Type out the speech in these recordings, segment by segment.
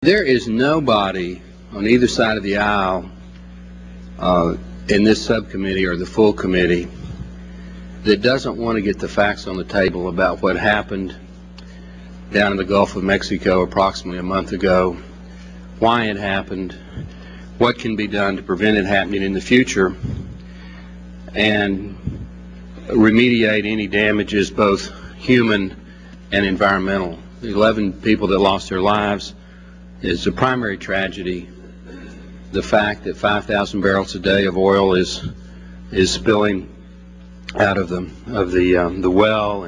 There is nobody on either side of the aisle in this subcommittee or the full committee that doesn't want to get the facts on the table about what happened down in the Gulf of Mexico approximately a month ago, why it happened, what can be done to prevent it happening in the future, and remediate any damages, both human and environmental. The 11 people that lost their lives is a primary tragedy. The fact that 5,000 barrels a day of oil is spilling out of the well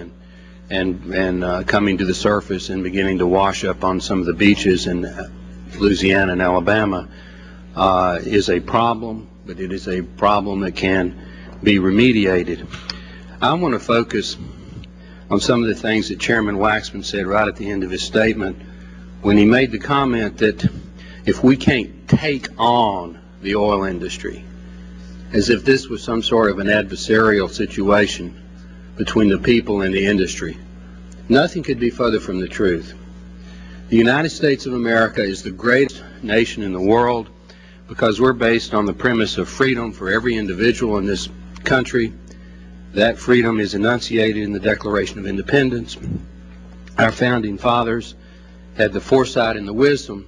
and coming to the surface and beginning to wash up on some of the beaches in Louisiana and Alabama is a problem, but it is a problem that can be remediated. I want to focus on some of the things that Chairman Waxman said right at the end of his statement when he made the comment that if we can't take on the oil industry, as if this was some sort of an adversarial situation between the people and the industry. Nothing could be further from the truth. The United States of America is the greatest nation in the world because we're based on the premise of freedom for every individual in this country. That freedom is enunciated in the Declaration of Independence. Our founding fathers had the foresight and the wisdom,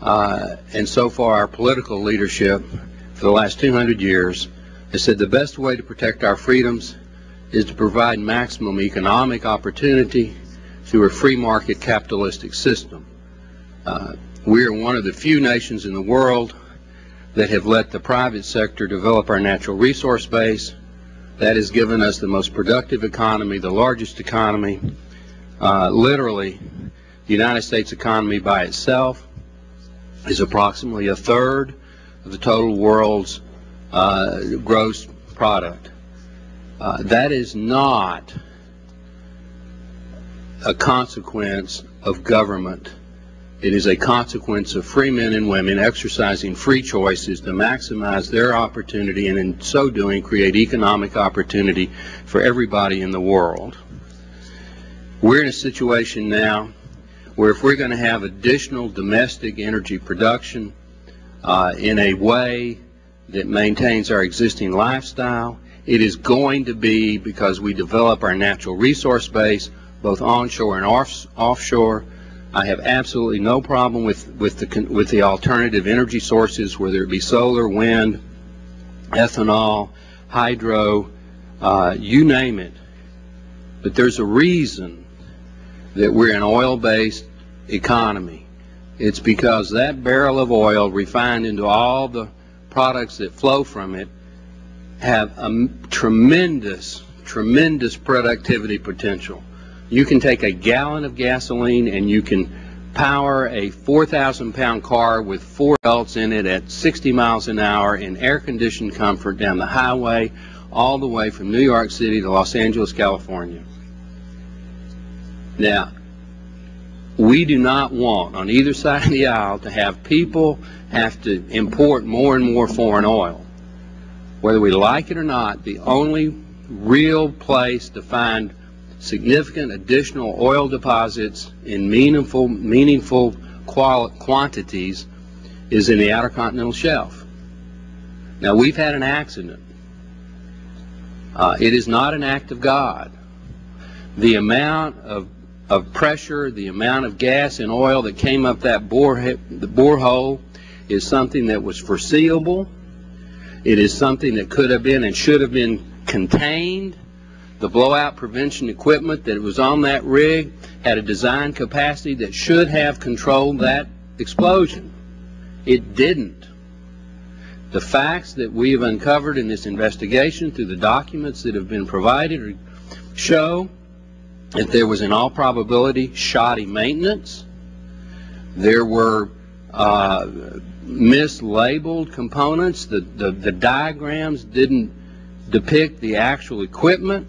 and so far our political leadership for the last 200 years has said the best way to protect our freedoms is to provide maximum economic opportunity through a free market capitalistic system. We are one of the few nations in the world that have let the private sector develop our natural resource base. That has given us the most productive economy, the largest economy. Literally, the United States economy by itself is approximately a third of the total world's gross product. That is not a consequence of government. It is a consequence of free men and women exercising free choices to maximize their opportunity and in so doing create economic opportunity for everybody in the world. We're in a situation now where if we're going to have additional domestic energy production in a way that maintains our existing lifestyle, it is going to be because we develop our natural resource base, both onshore and offshore. I have absolutely no problem with the alternative energy sources, whether it be solar, wind, ethanol, hydro, you name it. But there's a reason that we're an oil-based economy. It's because that barrel of oil refined into all the products that flow from it have a tremendous productivity potential. You can take a gallon of gasoline and you can power a 4,000-pound car with 4 adults in it at 60 miles an hour in air-conditioned comfort down the highway all the way from New York City to Los Angeles, California. Now, we do not want on either side of the aisle to have people have to import more and more foreign oil. Whether we like it or not, the only real place to find significant additional oil deposits in meaningful quantities is in the Outer Continental Shelf. Now, we've had an accident. It is not an act of God. The amount of pressure, the amount of gas and oil that came up that borehole is something that was foreseeable. It is something that could have been and should have been contained. The blowout prevention equipment that was on that rig had a design capacity that should have controlled that explosion. It didn't. The facts that we have uncovered in this investigation through the documents that have been provided show that there was in all probability shoddy maintenance. There were mislabeled components. The diagrams didn't depict the actual equipment.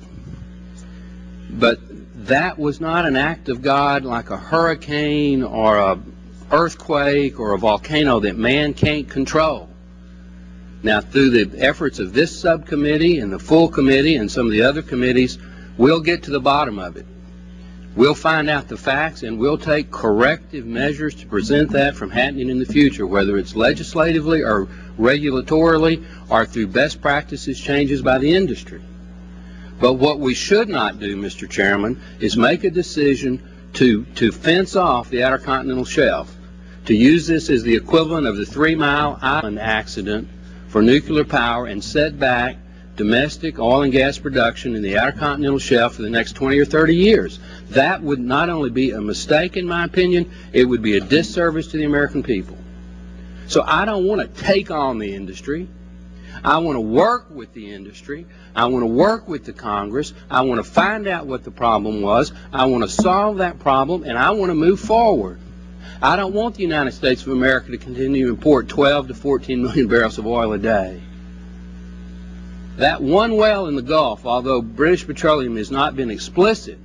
But that was not an act of God like a hurricane or an earthquake or a volcano that man can't control. Now, through the efforts of this subcommittee and the full committee and some of the other committees, we'll get to the bottom of it. We'll find out the facts, and we'll take corrective measures to prevent that from happening in the future, whether it's legislatively or regulatorily or through best practices changes by the industry. But what we should not do, Mr. Chairman, is make a decision to fence off the Outer Continental Shelf, to use this as the equivalent of the 3 Mile Island accident for nuclear power and set back domestic oil and gas production in the Outer Continental Shelf for the next 20 or 30 years. That would not only be a mistake, in my opinion, it would be a disservice to the American people. So I don't want to take on the industry. I want to work with the industry. I want to work with the Congress. I want to find out what the problem was. I want to solve that problem, and I want to move forward. I don't want the United States of America to continue to import 12 to 14 million barrels of oil a day. That one well in the Gulf, although British Petroleum has not been explicit,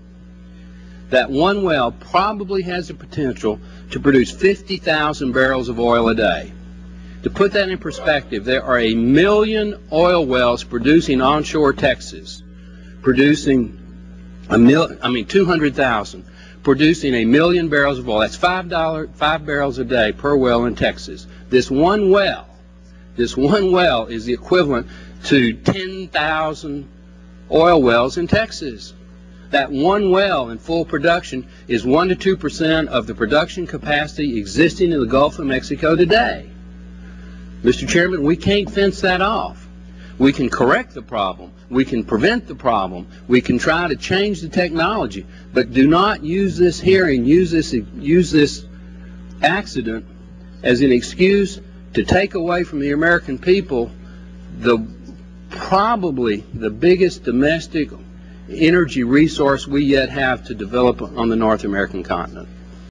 that one well probably has the potential to produce 50,000 barrels of oil a day. To put that in perspective, there are 1 million oil wells producing onshore Texas, producing 200,000, producing 1 million barrels of oil. That's 5 barrels a day per well in Texas. This one well is the equivalent to 10,000 oil wells in Texas. That one well in full production is 1 to 2% of the production capacity existing in the Gulf of Mexico today. Mr. Chairman, we can't fence that off. We can correct the problem. We can prevent the problem. We can try to change the technology. But do not use this hearing, use this accident as an excuse to take away from the American people probably the biggest domestic energy resource we yet have to develop on the North American continent.